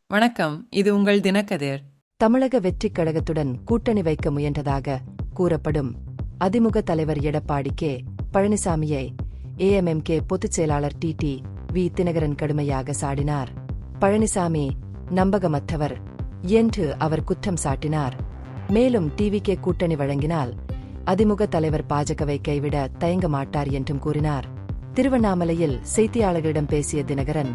வணக்கம், இது உங்கள் தினக்கதிர். தமிழக வெற்றிக் கழகத்துடன் கூட்டணி வைக்க முயன்றதாக கூறப்படும் அதிமுக தலைவர் எடப்பாடி கே. பழனிசாமியை ஏஎம்எம்கே பொதுச் செயலாளர் டி.வி. தினகரன் கடுமையாக சாடினார். பழனிசாமி நம்பகமற்றவர் என்று அவர் குற்றம் சாட்டினார். மேலும் டிவிகே கூட்டணி வழங்கினால் அதிமுக தலைவர் பாஜகவை கைவிட தயங்க மாட்டார் என்றும் கூறினார். திருவண்ணாமலையில் செய்தியாளர்களிடம் பேசிய தினகரன்,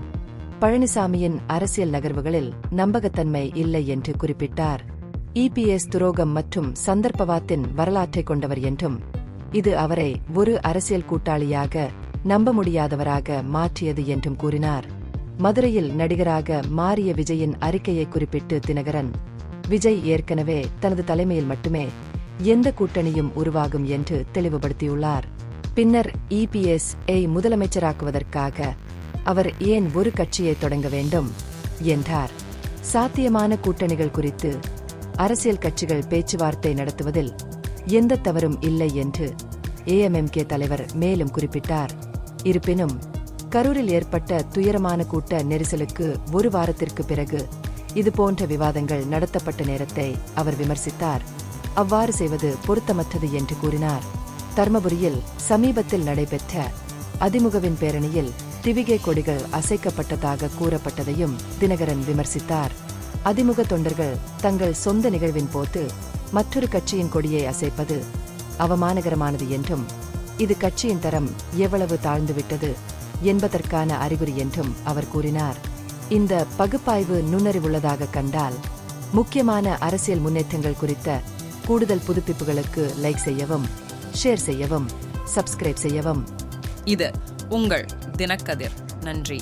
பழனிசாமியின் அரசியல் நகர்வுகளில் நம்பகத்தன்மை இல்லை என்று குறிப்பிட்டார். இபிஎஸ் துரோகம் மற்றும் சந்தர்ப்பவாத்தின் வரலாற்றை கொண்டவர் என்றும், இது அவரை ஒரு அரசியல் கூட்டாளியாக நம்ப முடியாதவராக மாற்றியது என்றும் கூறினார். மதுரையில் நடிகராக மாறிய விஜயின் அறிக்கையை குறிப்பிட்டு தினகரன், விஜய் ஏற்கனவே தனது தலைமையில் மட்டுமே எந்த கூட்டணியும் உருவாகும் என்று தெளிவுபடுத்தியுள்ளார். பின்னர் இபிஎஸ்-ஐ முதலமைச்சராக்குவதற்காக அவர் ஏன் ஒரு கட்சியை தொடங்க வேண்டும் என்றார். சாத்தியமான கூட்டணிகள் குறித்து அரசியல் கட்சிகள் பேச்சுவார்த்தை நடத்துவதில் எந்த தவறும் இல்லை என்று ஏஎம்எம்கே தலைவர் மேலும் குறிப்பிட்டார். இருப்பினும் கரூரில் ஏற்பட்ட துயரமான கூட்ட நெரிசலுக்கு ஒரு வாரத்திற்கு பிறகு இதுபோன்ற விவாதங்கள் நடத்தப்பட்ட நேரத்தை அவர் விமர்சித்தார். அவ்வாறு செய்வது பொருத்தமற்றது என்று கூறினார். தர்மபுரியில் சமீபத்தில் நடைபெற்ற அதிமுகவின் பேரணியில் டிவிகே கொடிகள் அசைக்கப்பட்டதாக கூறப்பட்டதையும் தினகரன் விமர்சித்தார். அதிமுக தொண்டர்கள் தங்கள் சொந்த நிகழ்வின் போது மற்றொரு கட்சியின் கொடியை அசைப்பது அவமானகரமானது என்றும், இது கட்சியின் தரம் எவ்வளவு தாழ்ந்துவிட்டது என்பதற்கான அறிகுறி என்றும் அவர் கூறினார். இந்த பகுப்பாய்வு நுண்ணறிவுள்ளதாக கண்டால் முக்கியமான அரசியல் முன்னேற்றங்கள் குறித்த கூடுதல் புதுப்பிப்புகளுக்கு லைக் செய்யவும், ஷேர் செய்யவும், சப்ஸ்கிரைப் செய்யவும். இது உங்கள் தினக்கதிர். நன்றி.